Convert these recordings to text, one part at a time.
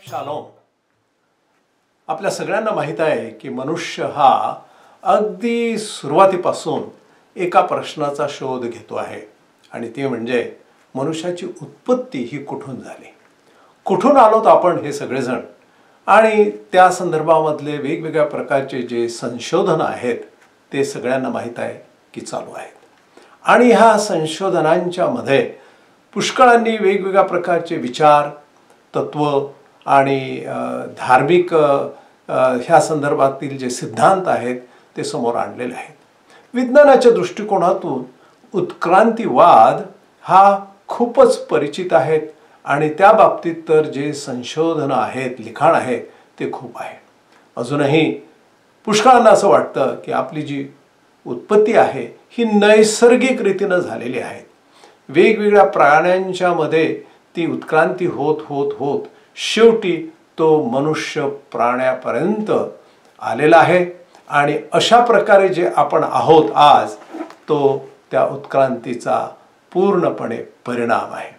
Shalom. आपल्या सगळ्यांना माहित आहे की मनुष्य हा अगदी सुरुवातीपासून एका प्रश्नाचा शोध घेतो आहे आणि ते म्हणजे मनुष्याची उत्पत्ती ही कुठून झाली, कुठून आलोत आपण हे सगळेजण, आणि त्या संदर्भामधले वेगवेगळ्या प्रकारचे जे संशोधन आहेत ते सगळ्यांना माहीत आहे की चालू आहेत. आणि ह्या संशोधनांच्या मध्ये पुष्कळांनी वेगवेगळ्या प्रकारचे विचार, तत्व आणि धार्मिक ह्या संदर्भातील जे सिद्धांत आहेत ते समोर आणलेले आहेत. विज्ञानाच्या दृष्टिकोनातून उत्क्रांतीवाद हा खूपच परिचित आहेत आणि त्या बाबतीत तर जे संशोधनं आहेत, लिखाण आहे ते खूप आहे. अजूनही पुष्कळांना असं वाटतं की आपली जी उत्पत्ती आहे ही नैसर्गिक रीतीनं झालेली आहे. वेगवेगळ्या प्राण्यांच्या मध्ये ती उत्क्रांती होत होत होत शेवटी तो मनुष्य प्राण्यापर्यंत आलेला आहे आणि अशा प्रकारे जे आपण आहोत आज तो त्या उत्क्रांतीचा पूर्णपणे परिणाम आहे.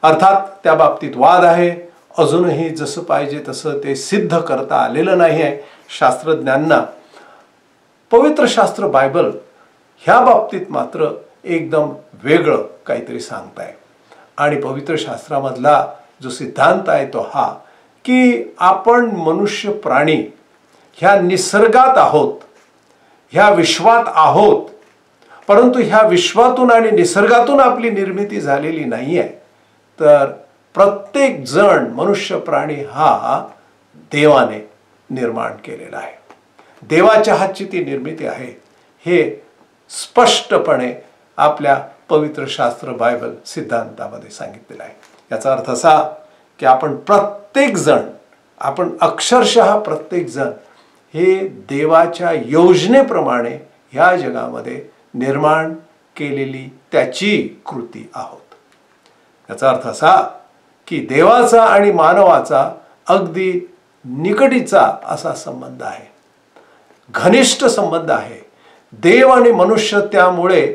अर्थात त्या बाबतीत वाद आहे. अजूनही जसं पाहिजे तसं ते सिद्ध करता आलेलं नाही आहे शास्त्रज्ञांना. पवित्र शास्त्र बायबल ह्या बाबतीत मात्र एकदम वेगळं काहीतरी सांगत आहे आणि पवित्र शास्त्रामधला जो सिद्धांत आहे तो हा की आपण मनुष्य प्राणी ह्या निसर्गात आहोत, ह्या विश्वात आहोत, परंतु ह्या विश्वातून आणि निसर्गातून आपली निर्मिती झालेली नाही आहे. तर प्रत्येक जण मनुष्य प्राणी हा देवाने निर्माण केलेला आहे. देवाच्या हातची ती निर्मिती आहे हे स्पष्टपणे आपल्या पवित्र शास्त्र बायबल सिद्धांतामध्ये सांगितलेलं आहे. याचा अर्थ असा की आपण प्रत्येक जण, आपण अक्षरशः प्रत्येक जण हे देवाच्या योजनेप्रमाणे ह्या जगामध्ये निर्माण केलेली त्याची कृती आहोत. याचा अर्थ असा की देवाचा आणि मानवाचा अगदी निकटीचा असा संबंध आहे, घनिष्ठ संबंध आहे. देव आणि मनुष्य त्यामुळे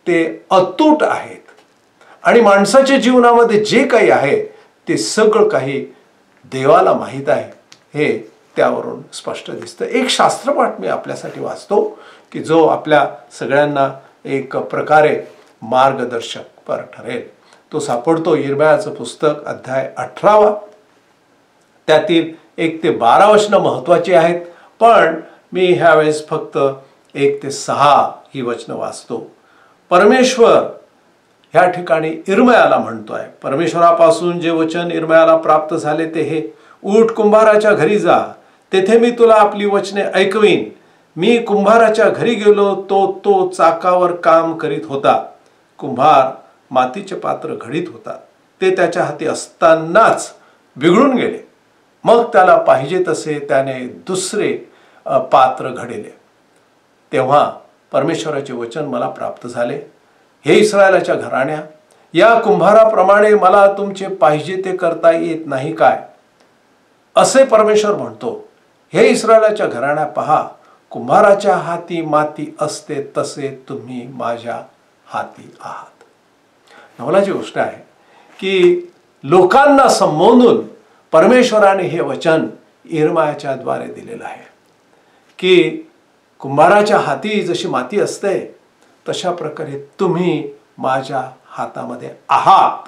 ते अतूट आहेत आणि माणसाच्या जीवनामध्ये जे काही आहे ते सगळं काही देवाला माहीत आहे हे त्यावरून स्पष्ट दिसतं. एक शास्त्रपाठ मी आपल्यासाठी वाचतो की जो आपल्या सगळ्यांना एक प्रकारे मार्गदर्शकपर ठरेल. तो सापडतो यिर्मयाचं पुस्तक अध्याय 18. त्यातील 1 ते 12 वचनं महत्त्वाची आहेत, पण मी ह्यावेळेस फक्त 1 ते 6 ही वचनं वाचतो. परमेश्वर ह्या ठिकाणी यिर्मयाला म्हणतोय, परमेश्वरापासून जे वचन यिर्मयाला प्राप्त झाले ते हे: उठ, कुंभाराच्या घरी जा, तेथे मी तुला आपली वचने ऐकवीन. मी कुंभाराच्या घरी गेलो, तो चाकावर काम करीत होता. कुंभार मातीचे पात्र घडीत होता. ते त्याच्या हाती असतानाच बिघडून गेले. मग त्याला पाहिजे तसे त्याने दुसरे पात्र घडिले. तेव्हा परमेश्वराचे वचन मला प्राप्त झाले: हे इस्रायलाच्या घराण्या, या कुंभाराप्रमाणे मला तुमचे पाहिजे ते करता येत नाही काय? असे परमेश्वर म्हणतो. हे इस्रायलाच्या घराण्या, पहा, कुंभाराच्या हाती माती असते तसे तुम्ही माझ्या हाती आहात. नवलाची गोष्ट आहे की लोकांना संबोधून परमेश्वराने हे वचन यिर्मयाच्या द्वारे दिलेलं आहे की कुंभाराच्या हाती जशी माती असते तशा प्रकारे तुम्ही माझ्या हातामध्ये आहात.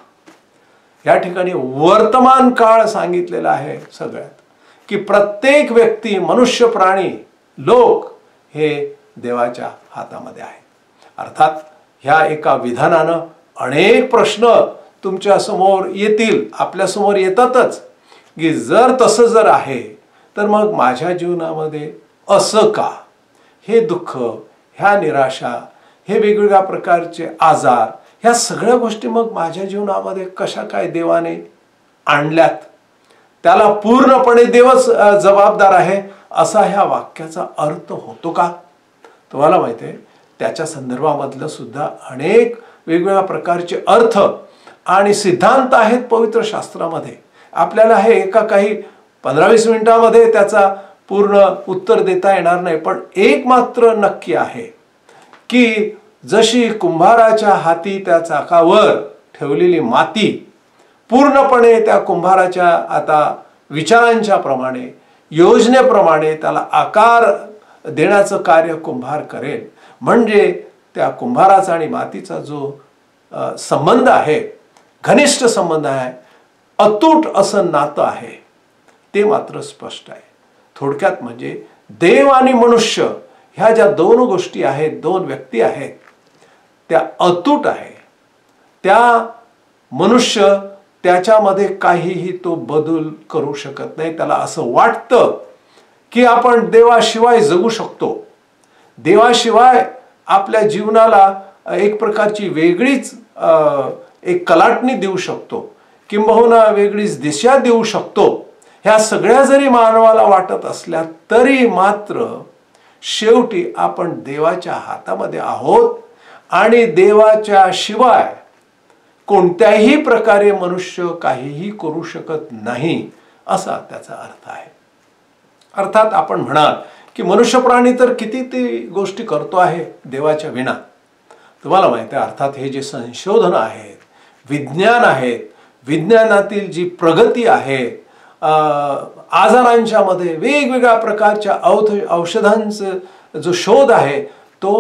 या ठिकाणी वर्तमान काळ सांगितलेला आहे सगळ्यात, की प्रत्येक व्यक्ती, मनुष्य, प्राणी, लोक हे देवाच्या हातामध्ये आहे. अर्थात ह्या एका विधानानं अनेक प्रश्न तुमच्या समोर येतील, आपल्या समोर येतातच, की जर आहे तर मग माझ्या जीवनामध्ये असं का? हे दुःख, ह्या निराशा, हे वेगवेगळ्या प्रकारचे आजार, ह्या सगळ्या गोष्टी मग माझ्या जीवनामध्ये कशा काय देवाने आणल्यात? त्याला पूर्णपणे देवच जबाबदार आहे असा ह्या वाक्याचा अर्थ होतो का? तुम्हाला माहिती आहे, त्याच्या संदर्भामधलं सुद्धा अनेक वेगवेगळ्या प्रकारचे अर्थ आणि सिद्धांत आहेत पवित्र शास्त्रामध्ये. आपल्याला हे एका काही 15-20 मिनिटांमध्ये त्याचा पूर्ण उत्तर देता येणार नाही, पण एक मात्र नक्की आहे की जशी कुंभाराच्या हाती त्या चाकावर ठेवलेली माती पूर्णपणे त्या कुंभाराच्या आता विचारांच्या प्रमाणे, योजनेप्रमाणे त्याला आकार देण्याचं कार्य कुंभार करेल, म्हणजे त्या कुंभाराचा आणि मातीचा जो संबंध आहे, घनिष्ठ संबंध आहे, अतूट असं नातं आहे, ते मात्र स्पष्ट आहे. थोडक्यात म्हणजे देव आणि मनुष्य ह्या ज्या दोन गोष्टी आहेत, दोन व्यक्ती आहेत, त्या अतूट आहे. त्या मनुष्य त्याच्यामध्ये काहीही तो बदल करू शकत नाही. त्याला असं वाटतं की आपण देवाशिवाय जगू शकतो, देवाशिवाय आपल्या जीवनाला एक प्रकारची वेगळीच एक कलाटणी देऊ शकतो, किंबहुना वेगळीच दिशा देऊ शकतो. ह्या सगळ्या जरी मानवाला वाटत असल्या तरी मात्र शेवटी आपण देवाच्या हातामध्ये आहोत आणि देवाच्या शिवाय कोणत्याही प्रकारे मनुष्य काहीही करू शकत नाही, असा त्याचा अर्थ आहे. अर्थात आपण म्हणाल की मनुष्य प्राणी तर किती ते गोष्टी करतो आहे देवाच्या विना. तुम्हाला माहिती आहे, अर्थात हे जे संशोधन आहेत, विज्ञान आहेत, विज्ञानातील जी प्रगती आहे, आजारांच्या मध्ये वेगवेगळ्या प्रकारच्या औषधांचा जो शोध आहे तो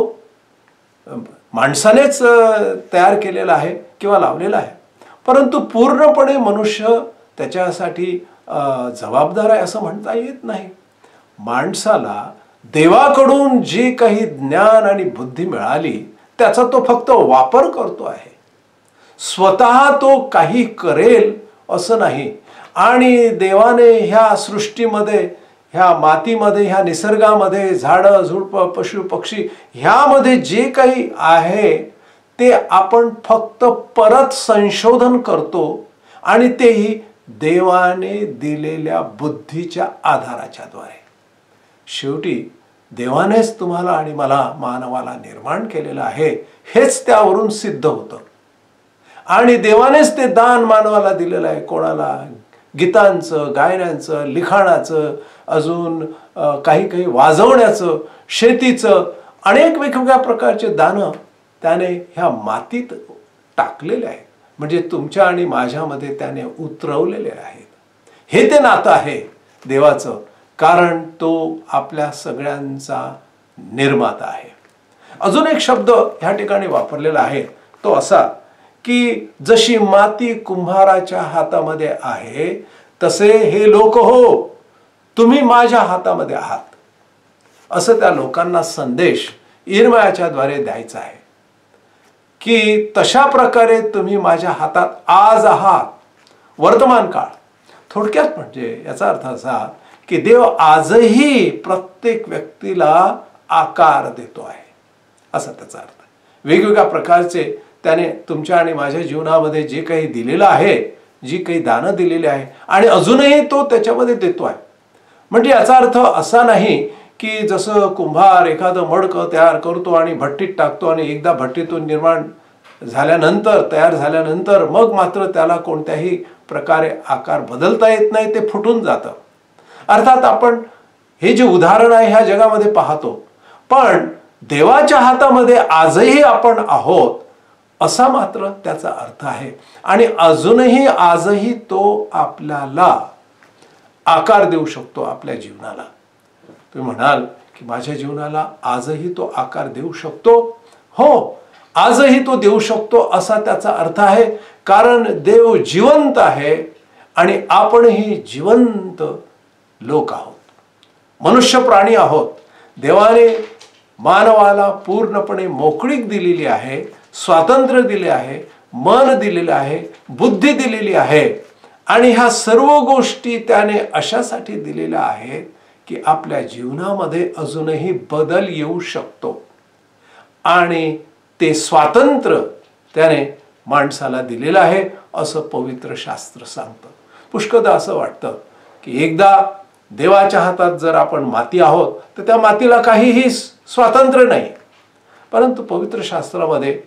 माणसानेच तयार केलेला आहे किंवा लावलेला आहे. परंतु पूर्णपणे मनुष्य त्याच्यासाठी जबाबदार आहे असं म्हणता येत नाही. माणसाला देवाकडून जी काही ज्ञान आणि बुद्धी मिळाली त्याचा तो फक्त वापर करतो आहे. स्वतः तो काही करेल असं नाही. आणि देवाने ह्या सृष्टीमध्ये, ह्या मातीमध्ये, ह्या निसर्गामध्ये, झाडं झुडपं पशु पक्षी ह्यामध्ये जे काही आहे ते आपण फक्त परत संशोधन करतो आणि तेही देवाने दिलेल्या बुद्धीच्या आधाराच्या द्वारे. शेवटी देवानेच तुम्हाला आणि मला, मानवाला निर्माण केलेलं आहे हेच त्यावरून सिद्ध होतं. आणि देवानेच ते दान मानवाला दिलेलं आहे. कोणाला गीतांचं, गायनाचं, लिखाणाचं, अजून काही काही वाजवण्याचं, शेतीचं, अनेक वेगवेगळ्या प्रकारचे दानं त्याने ह्या मातीत टाकलेले आहेत. म्हणजे तुमच्या आणि माझ्यामध्ये त्याने उतरवलेले आहेत. हे ते नातं आहे देवाचं, कारण तो आपल्या सगळ्यांचा निर्माता आहे. अजून एक शब्द ह्या ठिकाणी वापरलेला आहे तो असा की जशी माती कुंभाराच्या हातामध्ये आहे तसे हे लोक हो, तुम्ही माझ्या हातामध्ये आहात, असं त्या लोकांना संदेश इर्मयाच्या द्वारे द्यायचा आहे की तशा प्रकारे तुम्ही माझ्या हातात आज आहात. वर्तमान काळ. थोडक्यात म्हणजे याचा अर्थ असा की देव आजही प्रत्येक व्यक्तीला आकार देतो आहे, असा त्याचा अर्थ. वेगवेगळ्या प्रकारचे त्याने तुमच्या आणि माझ्या जीवनामध्ये जे काही दिलेलं आहे, जी काही दानं दिलेली आहे आणि अजूनही तो त्याच्यामध्ये देतो आहे. म्हणजे याचा अर्थ असा नाही की जसं कुंभार एखादं मडकं तयार करतो आणि भट्टीत टाकतो आणि एकदा भट्टीतून निर्माण झाल्यानंतर, तयार झाल्यानंतर मग मात्र त्याला कोणत्याही प्रकारे आकार बदलता येत नाही, ते फुटून जातं. अर्थात आपण हे जे उदाहरण आहे ह्या जगामध्ये पाहतो, पण देवाच्या हातामध्ये आजही आपण आहोत असा मात्र त्याचा अर्थ आहे. आणि अजूनही आजही तो आपल्याला आकार देऊ शकतो आपल्या जीवनाला. तुम्ही म्हणाल की माझ्या जीवनाला आजही तो आकार देऊ शकतो. हो, आजही तो देऊ शकतो असा त्याचा अर्थ आहे, कारण देव जिवंत आहे आणि आपणही जिवंत लोक आहोत, मनुष्य प्राणी आहोत. देवाने मानवाला पूर्णपणे मोकळीक दिलेली आहे, स्वातंत्र्य दिले आहे, मन दिलेले आहे, बुद्धी दिलेली आहे. आणि ह्या सर्व गोष्टी त्याने अशासाठी दिलेल्या आहेत की आपल्या जीवनामध्ये अजूनही बदल येऊ शकतो. आणि ते स्वातंत्र्य त्याने माणसाला दिलेलं आहे असं पवित्र शास्त्र सांगतं. पुष्कळदा असं वाटतं की एकदा देवाच्या हातात जर आपण माती आहोत तर त्या मातीला काहीही स्वातंत्र्य नाही. परंतु पवित्र शास्त्रामध्ये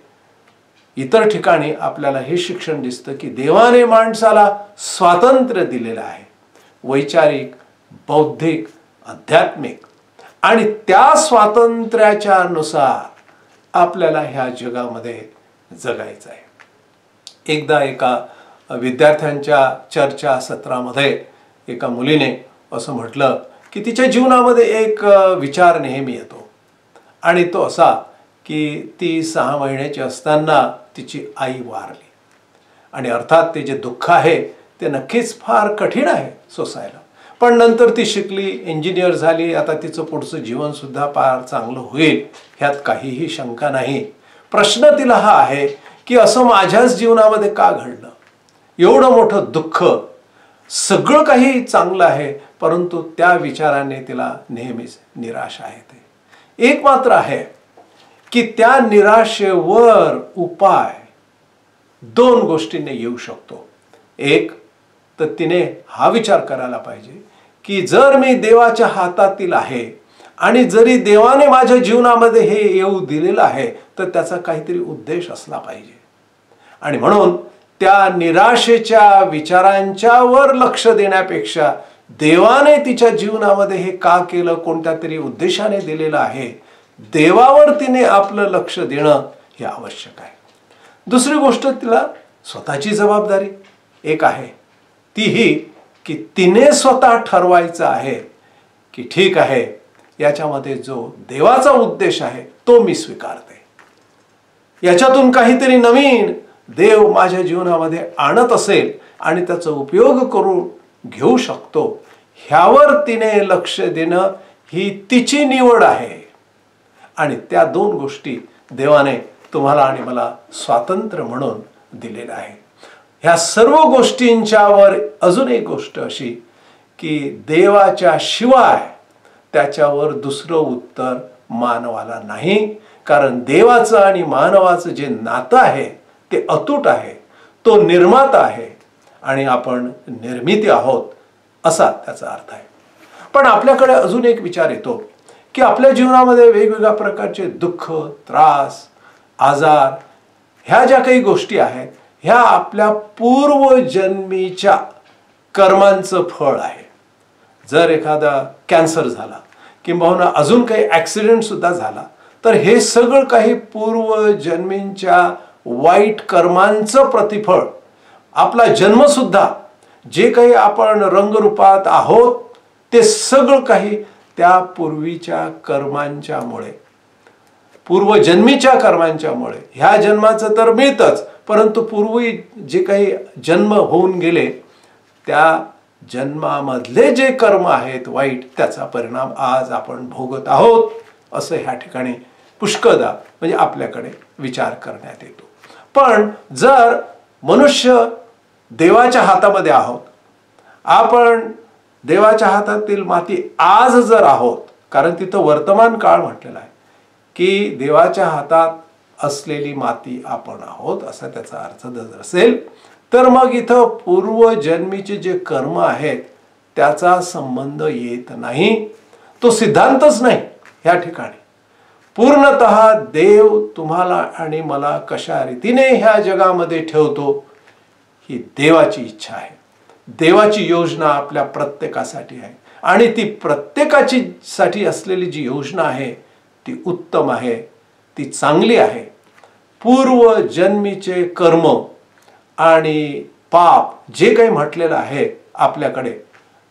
इतर ठिकाणी आपल्याला हे शिक्षण दिसतं की देवाने माणसाला स्वातंत्र्य दिलेलं आहे, वैचारिक, बौद्धिक, आध्यात्मिक. आणि त्या स्वातंत्र्याच्या नुसार आपल्याला ह्या जगामध्ये जगायचं आहे. एकदा एका विद्यार्थ्यांच्या चर्चा सत्रामध्ये एका मुलीने असं म्हटलं की तिच्या जीवनामध्ये एक विचार नेहमी येतो आणि तो असा की ती 6 महिन्याची असताना तिची आई वारली. आणि अर्थात ते जे दुःख आहे ते नक्कीच फार कठीण आहे सोसायला. पण नंतर ती शिकली, इंजिनियर झाली, आता तिचं पुढचं जीवनसुद्धा फार चांगलं होईल ह्यात काहीही शंका नाही. प्रश्न तिला हा आहे की असं माझ्याच जीवनामध्ये का घडलं? एवढं मोठं दुःख, सगळं काही चांगलं आहे, परंतु त्या विचाराने तिला नेहमीच निराशा येते. एक मात्र आहे की त्या निराशेवर उपाय 2 गोष्टींनी येऊ शकतो. एक तर तिने हा विचार करायला पाहिजे की जर मी देवाच्या हातातील आहे आणि जरी देवाने माझ्या जीवनामध्ये हे येऊ दिलेलं आहे तर त्याचा काहीतरी उद्देश असला पाहिजे. आणि म्हणून त्या निराशेच्या विचारांच्यावर लक्ष देण्यापेक्षा देवाने तिच्या जीवनामध्ये हे का केलं, कोणत्या तरी उद्देशाने दिलेलं आहे, देवावर तिने आपलं लक्ष देणं हे आवश्यक आहे. दुसरी गोष्ट, तिला स्वतःची जबाबदारी एक आहे, ती ही की तिने स्वतः ठरवायचं आहे की ठीक आहे, याच्यामध्ये जो देवाचा उद्देश आहे तो मी स्वीकारते. याच्यातून काहीतरी नवीन देव माझ्या जीवनामध्ये आणत असेल आणि त्याचा उपयोग करून घेऊ शकतो, ह्यावर तिने लक्ष देणं ही तिची निवड आहे. आणि त्या दोन गोष्टी देवाने तुम्हाला आणि मला स्वातंत्र्य म्हणून दिलेलं आहे. ह्या सर्व गोष्टींच्यावर अजून एक गोष्ट अशी की देवाच्या शिवाय त्याच्यावर दुसरं उत्तर मानवाला नाही. कारण देवाचं आणि मानवाचं जे नातं आहे ते अतूट आहे, तो निर्माता आहे आणि आपण निर्मिती आहोत, असा त्याचा अर्थ आहे. पण आपल्याकडे अजून एक विचार येतो की आपल्या जीवनामध्ये वेगवेगळ्या प्रकारचे दुःख, त्रास, आजार, ह्या ज्या काही गोष्टी आहेत ह्या आपल्या पूर्वजन्मीच्या कर्मांचं फळ आहे. जर एखादा कॅन्सर झाला किंवा अजून काही ॲक्सिडेंट सुद्धा झाला तर हे सगळं काही पूर्वजन्मींच्या वाईट कर्मांचं प्रतिफळ. आपला जन्मसुद्धा जे काही आपण रंगरूपात आहोत ते सगळं काही त्या पूर्वीच्या कर्मांच्यामुळे, पूर्वजन्मीच्या कर्मांच्यामुळे. ह्या जन्माचं तर मिळतंच, परंतु पूर्वी जे काही जन्म होऊन गेले त्या जन्मामधले जे कर्म आहेत वाईट, त्याचा परिणाम आज आपण भोगत आहोत, असं ह्या ठिकाणी पुष्कळदा म्हणजे आपल्याकडे विचार करण्यात येतो. पण जर मनुष्य देवाच्या हातामध्ये आहोत, आपण देवाच्या हातातील माती आज जर आहोत, कारण तिथं वर्तमान काळ म्हटलेला आहे की देवाच्या हातात असलेली माती आपण आहोत, असा त्याचा अर्थ जर असेल तर मग इथं पूर्वजन्मीचे जे कर्म आहेत त्याचा संबंध येत नाही. तो सिद्धांतच नाही ह्या ठिकाणी. पूर्णतः देव तुम्हाला आणि मला कशा रीतीने ह्या जगामध्ये ठेवतो ही देवाची इच्छा आहे. देवाची योजना आपल्या प्रत्येकासाठी आहे आणि ती प्रत्येकाची साठी असलेली जी योजना आहे ती उत्तम आहे, ती चांगली आहे. पूर्वजन्मीचे कर्म आणि पाप जे काही म्हटलेलं आहे आपल्याकडे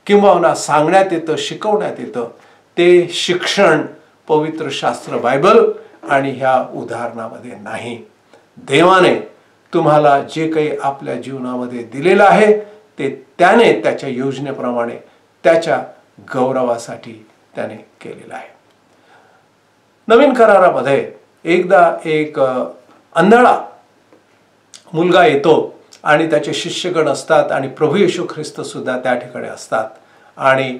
किंवा सांगण्यात येतं, शिकवण्यात येतं, ते शिक्षण पवित्र शास्त्र बायबल आणि ह्या उदाहरणामध्ये नाही. देवाने तुम्हाला जे काही आपल्या जीवनामध्ये दिलेलं आहे ते त्याने त्याच्या योजनेप्रमाणे त्याच्या गौरवासाठी त्याने केलेलं आहे. नवीन करारामध्ये एकदा एक आंधळा मुलगा येतो आणि त्याचे शिष्यगण असतात आणि प्रभू येशू ख्रिस्त सुद्धा त्या ठिकाणी असतात आणि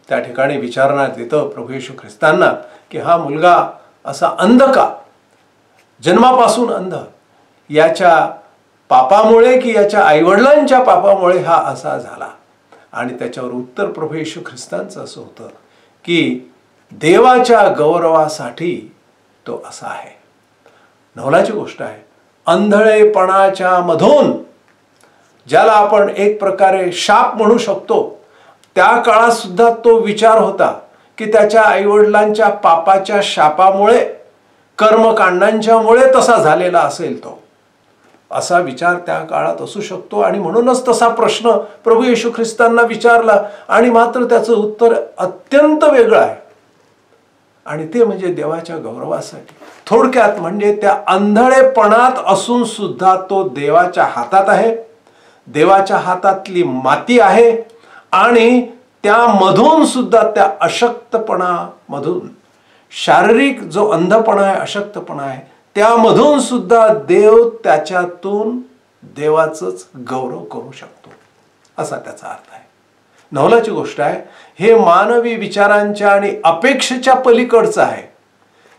त्या ठिकाणी विचारण्यात येतं प्रभू येशू ख्रिस्तांना की हा मुलगा असा अंध का, जन्मापासून अंध, याच्या पापामुळे की याच्या आईवडिलांच्या पापामुळे हा असा झाला. आणि त्याच्यावर उत्तर प्रभू येशू ख्रिस्तांचं असं होतं की देवाच्या गौरवासाठी तो असा आहे. नवलाची गोष्ट आहे. अंधळेपणाच्या मधून, ज्याला आपण एक प्रकारे शाप म्हणू शकतो, त्या काळात सुद्धा तो विचार होता की त्याच्या आईवडिलांच्या पापाच्या शापामुळे, कर्मकांडांच्यामुळे तसा झालेला असेल तो, असा विचार त्या काळात असू शकतो. आणि म्हणूनच तसा प्रश्न प्रभू येशू ख्रिस्तांना विचारला आणि मात्र त्याचं उत्तर अत्यंत वेगळं आहे आणि ते म्हणजे देवाच्या गौरवासाठी. थोडक्यात म्हणजे त्या अंधळेपणात असून सुद्धा तो देवाच्या हातात आहे, देवाच्या हातातली माती आहे आणि त्यामधून सुद्धा, त्या अशक्तपणामधून, शारीरिक जो अंधपणा आहे, अशक्तपणा आहे, त्यामधून सुद्धा देव त्याच्यातून देवाचंच गौरव करू शकतो, असा त्याचा अर्थ आहे. नवलाची गोष्ट आहे. हे मानवी विचारांच्या आणि अपेक्षेच्या पलीकडचं आहे.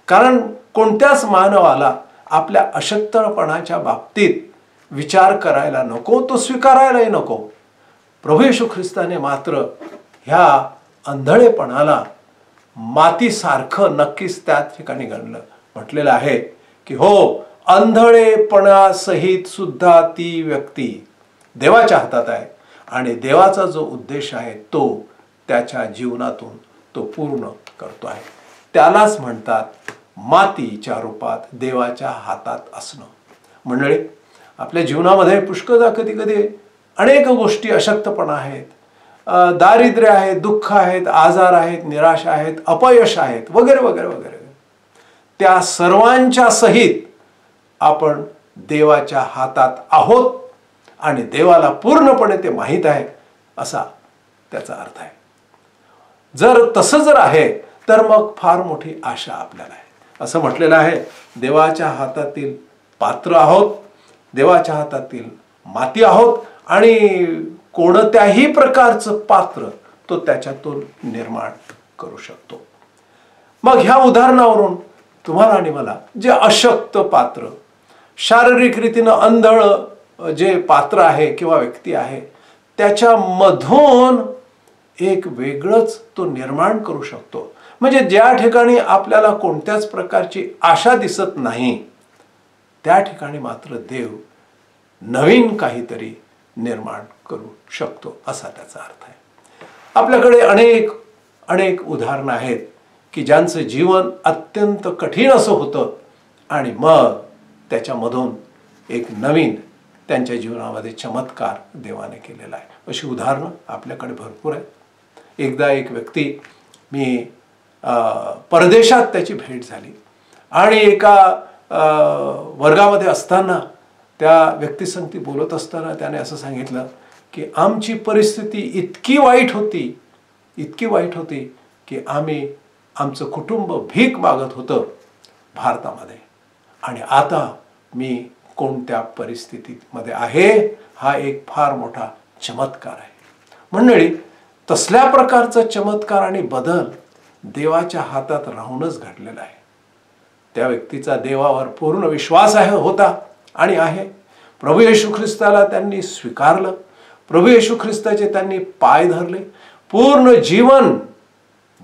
कारण कोणत्याच मानवाला आपल्या अशक्तपणाच्या बाबतीत विचार करायला नको, तो स्वीकारायलाही नको. प्रभू येशू ख्रिस्ताने मात्र ह्या अंधळेपणाला मातीसारखं नक्कीच त्या ठिकाणी गणलं. म्हटलेलं आहे की हो, अंधळेपणासहित सुद्धा ती व्यक्ती देवाच्या हातात आहे आणि देवाचा जो उद्देश आहे तो त्याच्या जीवनातून तो पूर्ण करतो आहे. त्यालाच म्हणतात मातीच्या रूपात देवाच्या हातात असणं. मंडळी, आपल्या जीवनामध्ये पुष्कळदा कधी कधी अनेक गोष्टी, अशक्तपणा आहेत, दारिद्र्य आहे, दुःख आहेत, आजार आहेत, निराशा आहेत, अपयश आहेत, वगैरे वगैरे वगैरे. त्या सर्वांच्या सहित आपण देवाच्या हातात आहोत आणि देवाला पूर्णपणे ते माहीत आहे असा त्याचा अर्थ आहे. जर तसं जर आहे तर मग फार मोठी आशा आपल्याला आहे. असं म्हटलेलं आहे, देवाच्या हातातील पात्र आहोत, देवाच्या हातातील माती आहोत आणि कोणत्याही प्रकारचं पात्र तो त्याच्यातून निर्माण करू शकतो. मग ह्या उदाहरणावरून तुम्हाला आणि मला जे अशक्त पात्र, शारीरिक रीतीनं अंधळ जे पात्र आहे किंवा व्यक्ती आहे, त्याच्यामधून एक वेगळंच तो निर्माण करू शकतो. म्हणजे ज्या ठिकाणी आपल्याला कोणत्याच प्रकारची आशा दिसत नाही, त्या ठिकाणी मात्र देव नवीन काहीतरी निर्माण करू शकतो असा त्याचा अर्थ आहे. आपल्याकडे अनेक अनेक उदाहरणं आहेत की ज्यांचं जीवन अत्यंत कठीण असं होतं आणि मग त्याच्यामधून एक नवीन त्यांच्या जीवनामध्ये चमत्कार देवाने केलेला आहे. अशी उदाहरणं आपल्याकडे भरपूर आहेत. एकदा एक व्यक्ती, मी परदेशात त्याची भेट झाली आणि एका वर्गामध्ये असताना त्या व्यक्तीसंगती बोलत असताना त्याने असं सांगितलं की आमची परिस्थिती इतकी वाईट होती की आमचं कुटुंब भीक मागत होतं भारतामध्ये आणि आता मी कोणत्या परिस्थितीमध्ये आहे, हा एक फार मोठा चमत्कार आहे. मंडळी, तसल्या प्रकारचा चमत्कार आणि बदल देवाच्या हातात राहूनच घडलेला आहे. त्या व्यक्तीचा देवावर पूर्ण विश्वास होता आणि आहे. प्रभू येशू ख्रिस्ताला त्यांनी स्वीकारलं, प्रभू येशू ख्रिस्ताचे त्यांनी पाय धरले, पूर्ण जीवन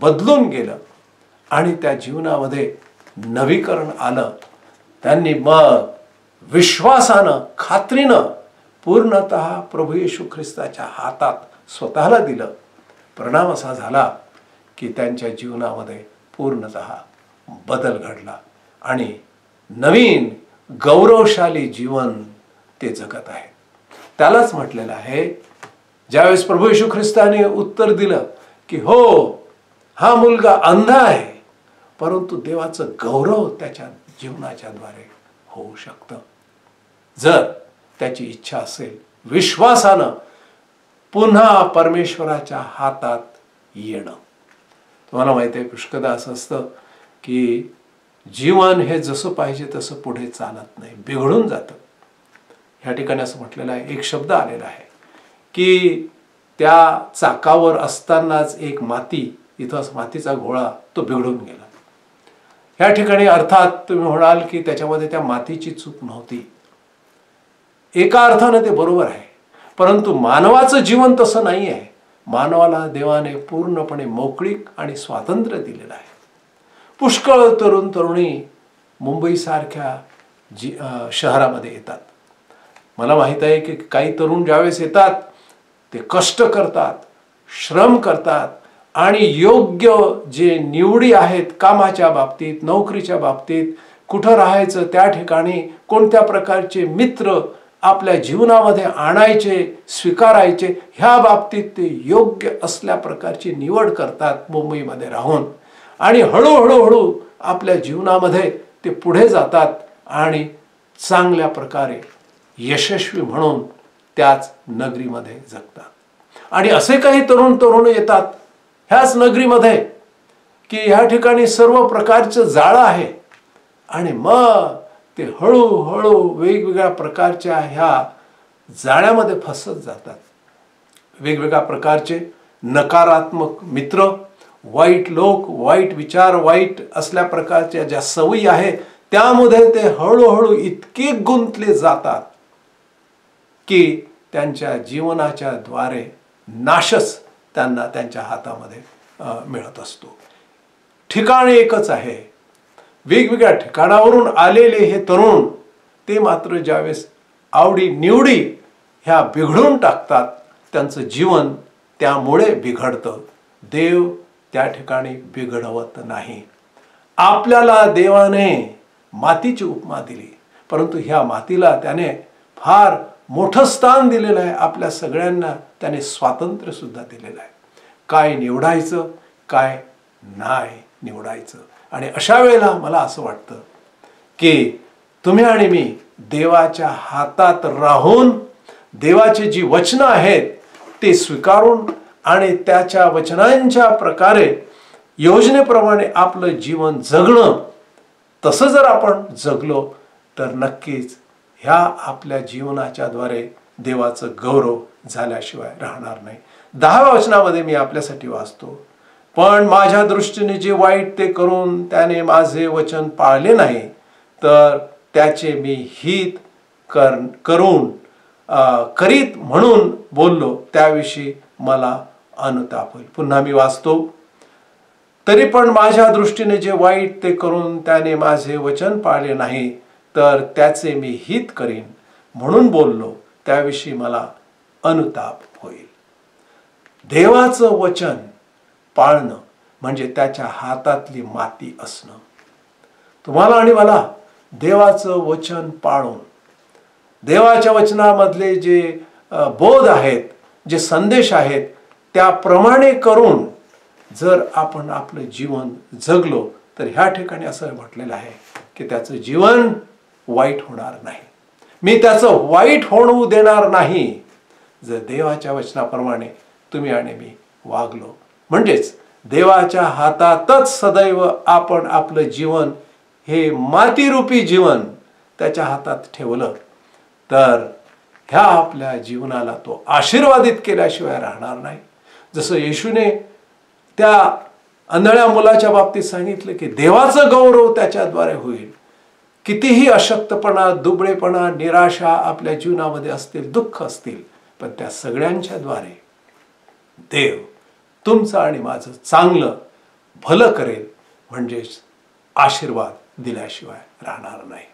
बदलून गेलं आणि त्या जीवनामध्ये नवीकरण आलं. त्यांनी मग विश्वासानं, खात्रीनं पूर्णतः प्रभू येशू ख्रिस्ताच्या हातात स्वतःला दिलं. परिणाम असा झाला की त्यांच्या जीवनामध्ये पूर्णतः बदल घडला आणि नवीन गौरवशाली जीवन ते जगत आहे. त्यालाच म्हटलेलं आहे, ज्यावेळेस प्रभू येशू ख्रिस्ताने उत्तर दिलं की हो, हा मुलगा अंध आहे, परंतु देवाचं गौरव त्याच्या जीवनाच्या द्वारे होऊ शकतं जर त्याची इच्छा असेल, विश्वासानं पुन्हा परमेश्वराच्या हातात येणं. तुम्हाला माहिती आहे, पुष्कदा असं असतं की जीवन हे जसं पाहिजे तसं पुढे चालत नाही, बिघडून जातं. ह्या ठिकाणी असं म्हटलेलं आहे, एक शब्द आलेला आहे की त्या चाकावर असतानाच एक इथं मातीचा गोळा तो बिघडून गेला. ह्या ठिकाणी अर्थात तुम्ही म्हणाल की त्याच्यामध्ये त्या मातीची चूक नव्हती. एका अर्थानं ते बरोबर आहे, परंतु मानवाचं जीवन तसं नाही आहे. मानवाला देवाने पूर्णपणे मोकळीक आणि स्वातंत्र्य दिलेलं आहे. पुष्कळ तरुण तरुणी मुंबईसारख्या शहरामध्ये येतात. मला माहीत आहे की काही तरुण ज्यावेळेस येतात ते कष्ट करतात, श्रम करतात आणि योग्य जे निवडी आहेत कामाच्या बाबतीत, नोकरीच्या बाबतीत, कुठं राहायचं, त्या ठिकाणी कोणत्या प्रकारचे मित्र आपल्या जीवनामध्ये आणायचे, स्वीकारायचे, ह्या बाबतीत ते योग्य असल्या प्रकारची निवड करतात मुंबईमध्ये राहून आणि हळूहळू आपल्या जीवनामध्ये ते पुढे जातात आणि चांगल्या प्रकारे यशस्वी म्हणून त्याच नगरीमध्ये जगतात. आणि असे काही तरुण येतात ह्याच नगरीमध्ये की ह्या ठिकाणी सर्व प्रकारचं जाळं आहे आणि मग ते हळूहळू वेगवेगळ्या प्रकारच्या ह्या जाळ्यामध्ये फसत जातात. वेगवेगळ्या प्रकारचे नकारात्मक मित्र, वाईट लोक, वाईट विचार, वाईट असल्या प्रकारच्या ज्या सवयी आहेत त्यामध्ये ते हळूहळू इतके गुंतले जातात की त्यांच्या जीवनाच्या द्वारे नाशच त्यांना त्यांच्या हातामध्ये मिळत असतो. ठिकाण एकच आहे. वेगवेगळ्या ठिकाणावरून आलेले हे तरुण ते मात्र ज्यावेळेस आवडी निवडी ह्या बिघडून टाकतात, त्यांचं जीवन त्यामुळे बिघडतं. देव त्या ठिकाणी बिघडवत नाही. आपल्याला देवाने मातीची उपमा दिली, परंतु ह्या मातीला त्याने फार मोठं स्थान दिलेलं आहे. आपल्या सगळ्यांना त्याने स्वातंत्र्य सुद्धा दिलेलं आहे, काय निवडायचं, काय नाही निवडायचं. आणि अशा वेळेला मला असं वाटतं की तुम्ही आणि मी देवाच्या हातात राहून देवाची जी वचनं आहेत ते स्वीकारून आणि त्याच्या वचनांच्या प्रकारे योजनेप्रमाणे आपलं जीवन जगणं, तसं जर आपण जगलो तर नक्कीच ह्या आपल्या जीवनाच्या द्वारे देवाचं गौरव झाल्याशिवाय राहणार नाही. 10व्या वचनामध्ये मी आपल्यासाठी वाचतो, पण माझ्या दृष्टीने जे वाईट ते करून त्याने माझे वचन पाळले नाही, तर त्याचे मी हित करून करीत म्हणून बोललो, त्याविषयी मला अनुताप होईल. पुन्हा मी वाचतो, तरी पण माझ्या दृष्टीने जे वाईट ते करून त्याने माझे वचन पाळले नाही, तर त्याचे मी हित करीन म्हणून बोललो, त्याविषयी मला अनुताप होईल. देवाचं वचन पाळणं म्हणजे त्याच्या हातातली माती असणं. तुम्हाला आणि मला देवाचं वचन पाळून, देवाच्या वचनामधले जे बोध आहेत, जे संदेश आहेत, त्याप्रमाणे करून जर आपण आपलं जीवन जगलो, तर ह्या ठिकाणी असं म्हटलेलं आहे की त्याचं जीवन वाईट होणार नाही. मी त्याचं वाईट होऊ देणार नाही जर देवाच्या वचनाप्रमाणे तुम्ही आणि मी वागलो. म्हणजेच देवाच्या हातातच सदैव आपण आपलं जीवन, हे मातीरूपी जीवन त्याच्या हातात ठेवलं, तर ह्या आपल्या जीवनाला तो आशीर्वादित केल्याशिवाय राहणार नाही. जसं येशूने त्या आंधळ्या मुलाच्या बाबतीत सांगितलं की देवाचं गौरव त्याच्याद्वारे होईल. कितीही अशक्तपणा, दुबळेपणा, निराशा आपल्या जीवनामध्ये असतील, दुःख असतील, पण त्या सगळ्यांच्या द्वारे देव तुमचं आणि माझं चांगलं भलं करेल, म्हणजेच आशीर्वाद दिल्याशिवाय राहणार नाही.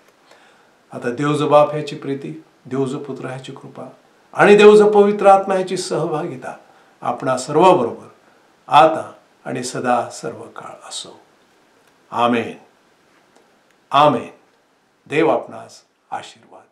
आता देवजो बाप ह्याची प्रीती, देवजो पुत्र ह्याची कृपा आणि देवजो पवित्र आत्मा ह्याची सहभागिता आपणा सर्वाबरोबर आता आणि सदा सर्व काळ असो. आमेन. आमेन. देव आपणास आशीर्वाद